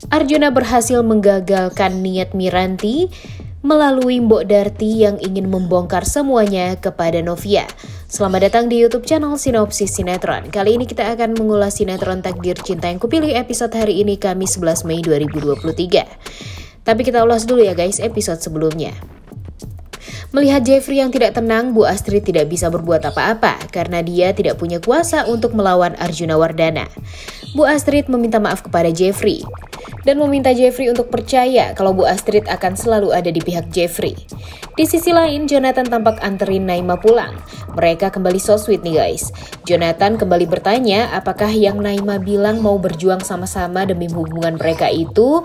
Arjuna berhasil menggagalkan niat Miranti melalui Mbok Darti yang ingin membongkar semuanya kepada Novia. Selamat datang di YouTube channel Sinopsis Sinetron. Kali ini kita akan mengulas sinetron Takdir Cinta Yang Kupilih episode hari ini Kamis 11 Mei 2023. Tapi kita ulas dulu ya guys episode sebelumnya. Melihat Jeffrey yang tidak tenang, Bu Astrid tidak bisa berbuat apa-apa karena dia tidak punya kuasa untuk melawan Arjuna Wardana. Bu Astrid meminta maaf kepada Jeffrey dan meminta Jeffrey untuk percaya kalau Bu Astrid akan selalu ada di pihak Jeffrey. Di sisi lain, Jonathan tampak anterin Naima pulang. Mereka kembali so sweet nih guys. Jonathan kembali bertanya apakah yang Naima bilang mau berjuang sama-sama demi hubungan mereka itu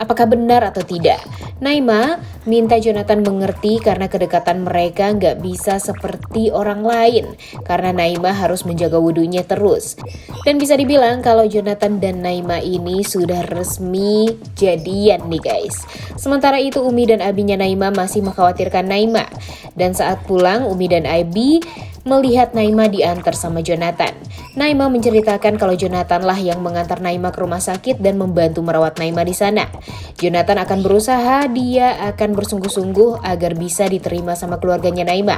apakah benar atau tidak. Naima minta Jonathan mengerti karena kedekatan mereka nggak bisa seperti orang lain. Karena Naima harus menjaga wudunya terus. Dan bisa dibilang kalau Jonathan dan Naima ini sudah resmi jadian nih guys. Sementara itu Umi dan Abinya Naima masih mengkhawatirkan Naima. Dan saat pulang Umi dan Abi melihat Naima diantar sama Jonathan. Naima menceritakan kalau Jonathan lah yang mengantar Naima ke rumah sakit dan membantu merawat Naima di sana. Jonathan akan berusaha, dia akan bersungguh-sungguh agar bisa diterima sama keluarganya Naima.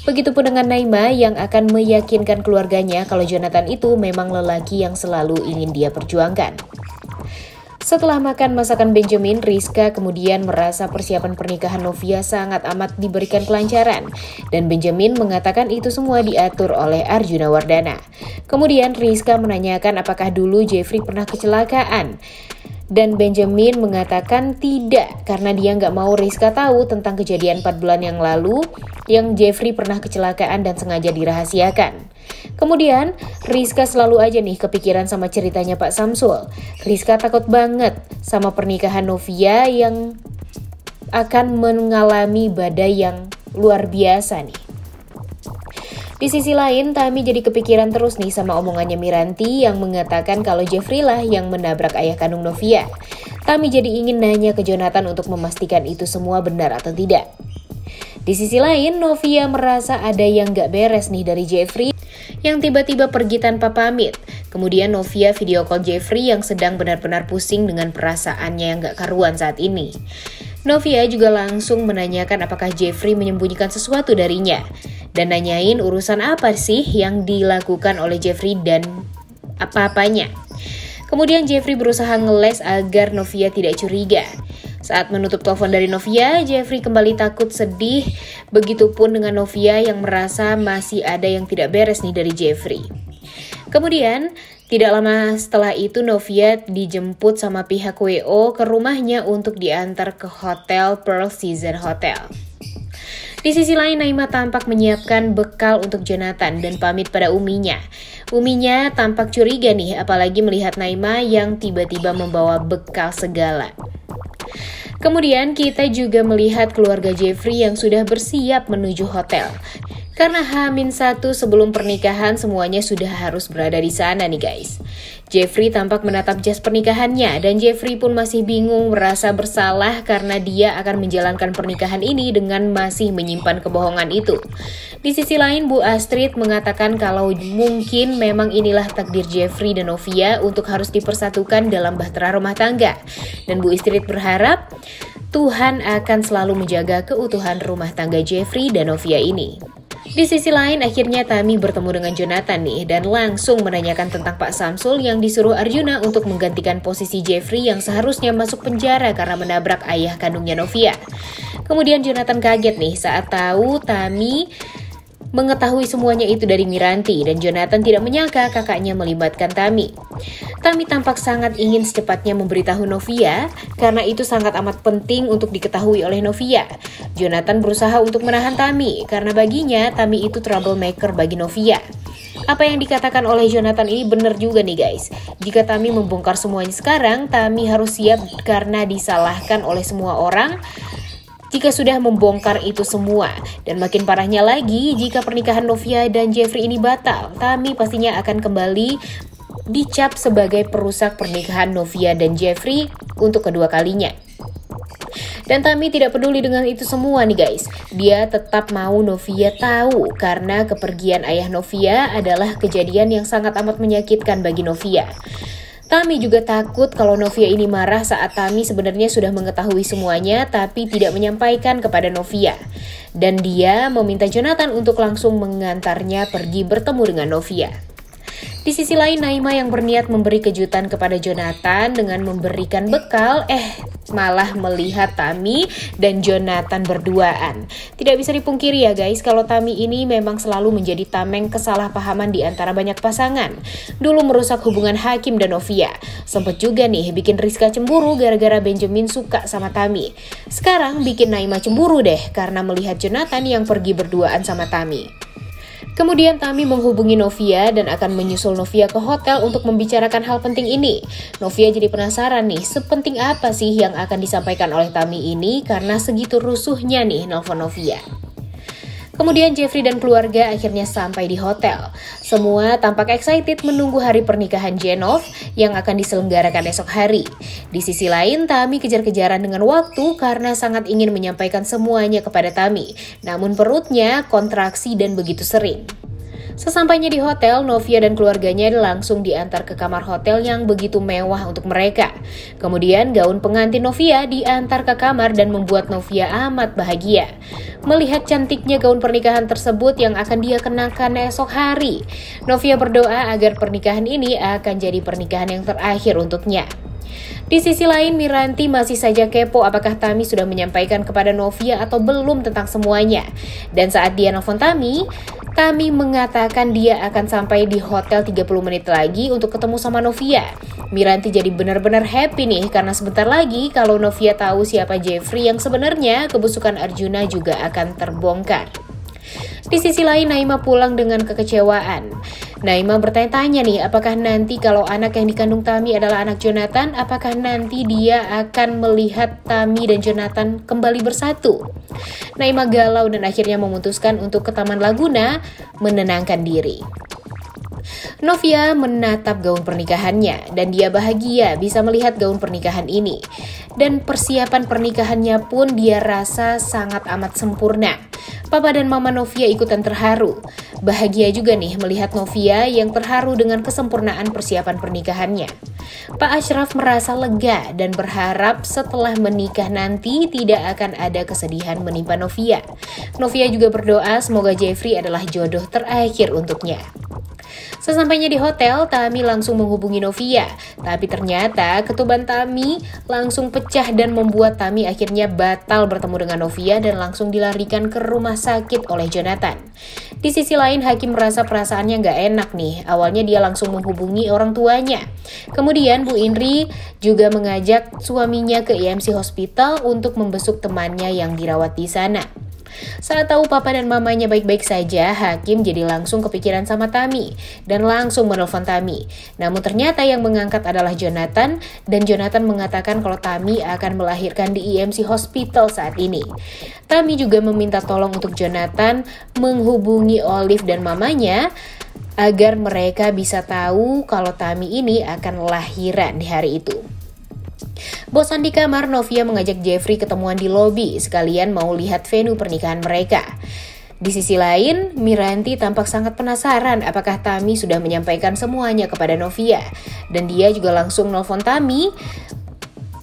Begitupun dengan Naima yang akan meyakinkan keluarganya kalau Jonathan itu memang lelaki yang selalu ingin dia perjuangkan. Setelah makan masakan Benjamin, Rizka kemudian merasa persiapan pernikahan Novia sangat amat diberikan kelancaran. Dan Benjamin mengatakan itu semua diatur oleh Arjuna Wardana. Kemudian Rizka menanyakan apakah dulu Jeffrey pernah kecelakaan. Dan Benjamin mengatakan tidak, karena dia nggak mau Rizka tahu tentang kejadian 4 bulan yang lalu yang Jeffrey pernah kecelakaan dan sengaja dirahasiakan. Kemudian Rizka selalu aja nih kepikiran sama ceritanya Pak Samsul. Rizka takut banget sama pernikahan Novia yang akan mengalami badai yang luar biasa nih. Di sisi lain, Tami jadi kepikiran terus nih sama omongannya Miranti yang mengatakan kalau Jeffrey lah yang menabrak ayah kandung Novia. Tami jadi ingin nanya ke Jonathan untuk memastikan itu semua benar atau tidak. Di sisi lain, Novia merasa ada yang gak beres nih dari Jeffrey yang tiba-tiba pergi tanpa pamit. Kemudian Novia video call Jeffrey yang sedang benar-benar pusing dengan perasaannya yang gak karuan saat ini. Novia juga langsung menanyakan apakah Jeffrey menyembunyikan sesuatu darinya. Dan nanyain urusan apa sih yang dilakukan oleh Jeffrey dan apa-apanya. Kemudian Jeffrey berusaha ngeles agar Novia tidak curiga. Saat menutup telepon dari Novia, Jeffrey kembali takut sedih. Begitupun dengan Novia yang merasa masih ada yang tidak beres nih dari Jeffrey. Kemudian, tidak lama setelah itu Novia dijemput sama pihak WO ke rumahnya untuk diantar ke hotel Pearl Season Hotel. Di sisi lain, Naima tampak menyiapkan bekal untuk Jonathan dan pamit pada Uminya. Uminya tampak curiga nih, apalagi melihat Naima yang tiba-tiba membawa bekal segala. Kemudian kita juga melihat keluarga Jeffrey yang sudah bersiap menuju hotel. Karena H-1 sebelum pernikahan semuanya sudah harus berada di sana nih guys. Jeffrey tampak menatap jas pernikahannya dan Jeffrey pun masih bingung merasa bersalah karena dia akan menjalankan pernikahan ini dengan masih menyimpan kebohongan itu. Di sisi lain Bu Astrid mengatakan kalau mungkin memang inilah takdir Jeffrey dan Novia untuk harus dipersatukan dalam bahtera rumah tangga. Dan Bu Astrid berharap Tuhan akan selalu menjaga keutuhan rumah tangga Jeffrey dan Novia ini. Di sisi lain, akhirnya Tami bertemu dengan Jonathan nih dan langsung menanyakan tentang Pak Samsul yang disuruh Arjuna untuk menggantikan posisi Jeffrey yang seharusnya masuk penjara karena menabrak ayah kandungnya Novia. Kemudian Jonathan kaget nih saat tahu Tami mengetahui semuanya itu dari Miranti dan Jonathan tidak menyangka kakaknya melibatkan Tami. Tami tampak sangat ingin secepatnya memberitahu Novia karena itu sangat amat penting untuk diketahui oleh Novia. Jonathan berusaha untuk menahan Tami karena baginya Tami itu troublemaker bagi Novia. Apa yang dikatakan oleh Jonathan ini benar juga nih guys. Jika Tami membongkar semuanya sekarang, Tami harus siap karena disalahkan oleh semua orang jika sudah membongkar itu semua. Dan makin parahnya lagi, jika pernikahan Novia dan Jeffrey ini batal, Tami pastinya akan kembali dicap sebagai perusak pernikahan Novia dan Jeffrey untuk kedua kalinya. Dan Tami tidak peduli dengan itu semua nih guys. Dia tetap mau Novia tahu karena kepergian ayah Novia adalah kejadian yang sangat amat menyakitkan bagi Novia. Tami juga takut kalau Novia ini marah saat Tami sebenarnya sudah mengetahui semuanya tapi tidak menyampaikan kepada Novia. Dan dia meminta Jonathan untuk langsung mengantarnya pergi bertemu dengan Novia. Di sisi lain, Naima yang berniat memberi kejutan kepada Jonathan dengan memberikan bekal, malah melihat Tami dan Jonathan berduaan. Tidak bisa dipungkiri ya guys, kalau Tami ini memang selalu menjadi tameng kesalahpahaman di antara banyak pasangan. Dulu merusak hubungan Hakim dan Novia. Sempat juga nih bikin Rizka cemburu gara-gara Benjamin suka sama Tami. Sekarang bikin Naima cemburu deh karena melihat Jonathan yang pergi berduaan sama Tami. Kemudian Tami menghubungi Novia dan akan menyusul Novia ke hotel untuk membicarakan hal penting ini. Novia jadi penasaran nih, sepenting apa sih yang akan disampaikan oleh Tami ini karena segitu rusuhnya nih nelfon Novia. Kemudian Jeffrey dan keluarga akhirnya sampai di hotel. Semua tampak excited menunggu hari pernikahan Jenov yang akan diselenggarakan esok hari. Di sisi lain, Tami kejar-kejaran dengan waktu karena sangat ingin menyampaikan semuanya kepada Tami. Namun perutnya kontraksi dan begitu sering. Sesampainya di hotel, Novia dan keluarganya langsung diantar ke kamar hotel yang begitu mewah untuk mereka. Kemudian gaun pengantin Novia diantar ke kamar dan membuat Novia amat bahagia. Melihat cantiknya gaun pernikahan tersebut yang akan dia kenakan esok hari, Novia berdoa agar pernikahan ini akan jadi pernikahan yang terakhir untuknya. Di sisi lain, Miranti masih saja kepo apakah Tami sudah menyampaikan kepada Novia atau belum tentang semuanya. Dan saat dia nelfon Tami mengatakan dia akan sampai di hotel 30 menit lagi untuk ketemu sama Novia. Miranti jadi benar-benar happy nih karena sebentar lagi kalau Novia tahu siapa Jeffrey yang sebenarnya, kebusukan Arjuna juga akan terbongkar. Di sisi lain, Naima pulang dengan kekecewaan. Naima bertanya-tanya nih, apakah nanti kalau anak yang dikandung Tami adalah anak Jonathan, apakah nanti dia akan melihat Tami dan Jonathan kembali bersatu? Naima galau dan akhirnya memutuskan untuk ke Taman Laguna menenangkan diri. Novia menatap gaun pernikahannya dan dia bahagia bisa melihat gaun pernikahan ini. Dan persiapan pernikahannya pun dia rasa sangat amat sempurna. Papa dan Mama Novia ikutan terharu. Bahagia juga nih melihat Novia yang terharu dengan kesempurnaan persiapan pernikahannya. Pak Ashraf merasa lega dan berharap setelah menikah nanti tidak akan ada kesedihan menimpa Novia. Novia juga berdoa semoga Jeffrey adalah jodoh terakhir untuknya. Sesampainya di hotel, Tami langsung menghubungi Novia. Tapi ternyata ketuban Tami langsung pecah dan membuat Tami akhirnya batal bertemu dengan Novia dan langsung dilarikan ke rumah sakit oleh Jonathan. Di sisi lain, Hakim merasa perasaannya gak enak nih. Awalnya dia langsung menghubungi orang tuanya. Kemudian Bu Indri juga mengajak suaminya ke IMC Hospital untuk membesuk temannya yang dirawat di sana. Saat tahu papa dan mamanya baik-baik saja, Hakim jadi langsung kepikiran sama Tami dan langsung menelpon Tami. Namun ternyata yang mengangkat adalah Jonathan dan Jonathan mengatakan kalau Tami akan melahirkan di IMC Hospital saat ini. Tami juga meminta tolong untuk Jonathan menghubungi Olive dan mamanya agar mereka bisa tahu kalau Tami ini akan lahiran di hari itu. Bosan di kamar, Novia mengajak Jeffrey ketemuan di lobi, sekalian mau lihat venue pernikahan mereka. Di sisi lain, Miranti tampak sangat penasaran apakah Tami sudah menyampaikan semuanya kepada Novia. Dan dia juga langsung nelfon Tami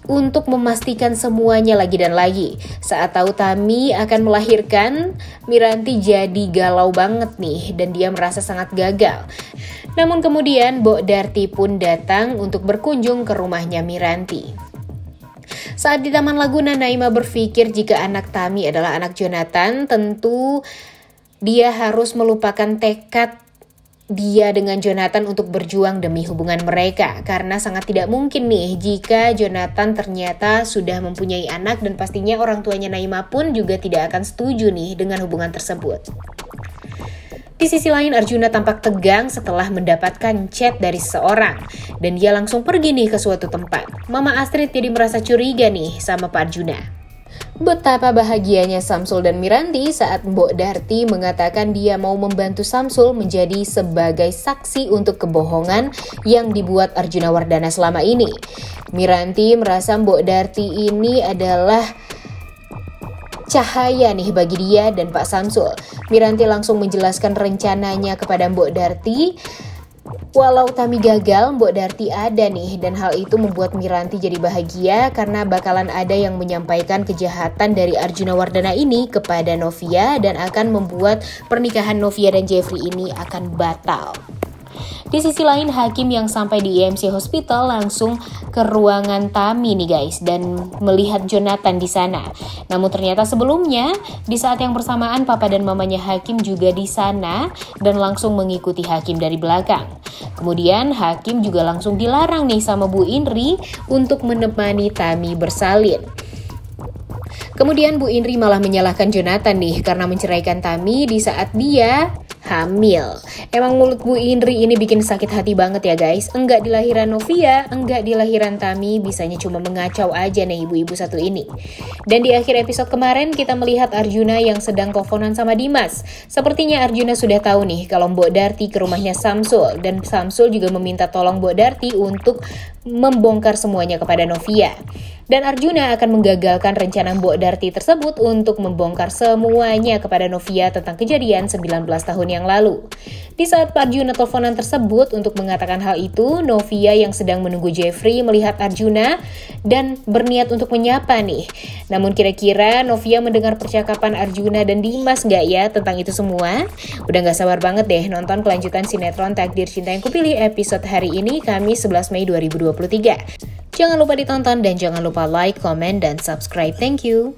untuk memastikan semuanya lagi dan lagi. Saat tahu Tami akan melahirkan, Miranti jadi galau banget nih dan dia merasa sangat gagal. Namun kemudian Mbok Darti pun datang untuk berkunjung ke rumahnya Miranti. Saat di Taman Laguna, Naima berpikir jika anak Tami adalah anak Jonathan, tentu dia harus melupakan tekad dia dengan Jonathan untuk berjuang demi hubungan mereka. Karena sangat tidak mungkin nih jika Jonathan ternyata sudah mempunyai anak dan pastinya orang tuanya Naima pun juga tidak akan setuju nih dengan hubungan tersebut. Di sisi lain, Arjuna tampak tegang setelah mendapatkan chat dari seseorang dan dia langsung pergi nih ke suatu tempat. Mama Astrid jadi merasa curiga nih sama Pak Arjuna. Betapa bahagianya Samsul dan Miranti saat Mbok Darti mengatakan dia mau membantu Samsul menjadi sebagai saksi untuk kebohongan yang dibuat Arjuna Wardana selama ini. Miranti merasa Mbok Darti ini adalah cahaya nih bagi dia dan Pak Samsul. Miranti langsung menjelaskan rencananya kepada Mbok Darti Walau Tami gagal, Mbok Darti ada nih, dan hal itu membuat Miranti jadi bahagia karena bakalan ada yang menyampaikan kejahatan dari Arjuna Wardana ini kepada Novia dan akan membuat pernikahan Novia dan Jeffrey ini akan batal. Di sisi lain, Hakim yang sampai di IMC Hospital langsung ke ruangan Tami nih guys dan melihat Jonathan di sana. Namun ternyata sebelumnya, di saat yang bersamaan papa dan mamanya Hakim juga di sana dan langsung mengikuti Hakim dari belakang. Kemudian Hakim juga langsung dilarang nih sama Bu Indri untuk menemani Tami bersalin. Kemudian Bu Indri malah menyalahkan Jonathan nih karena menceraikan Tami di saat dia hamil. Emang mulut Bu Indri ini bikin sakit hati banget ya guys. Enggak di lahiran Novia, enggak di lahiran Tami, bisanya cuma mengacau aja nih ibu-ibu satu ini. Dan di akhir episode kemarin kita melihat Arjuna yang sedang teleponan sama Dimas. Sepertinya Arjuna sudah tahu nih kalau Mbok Darti ke rumahnya Samsul dan Samsul juga meminta tolong Mbok Darti untuk membongkar semuanya kepada Novia. Dan Arjuna akan menggagalkan rencana Mbok Darti tersebut untuk membongkar semuanya kepada Novia tentang kejadian 19 tahun yang lalu. Di saat Arjuna teleponan tersebut untuk mengatakan hal itu, Novia yang sedang menunggu Jeffrey melihat Arjuna dan berniat untuk menyapa nih. Namun kira-kira Novia mendengar percakapan Arjuna dan Dimas nggak ya tentang itu semua? Udah nggak sabar banget deh nonton kelanjutan sinetron Takdir Cinta Yang Kupilih episode hari ini, Kamis 11 Mei 2023. Jangan lupa ditonton dan jangan lupa like, comment, dan subscribe. Thank you.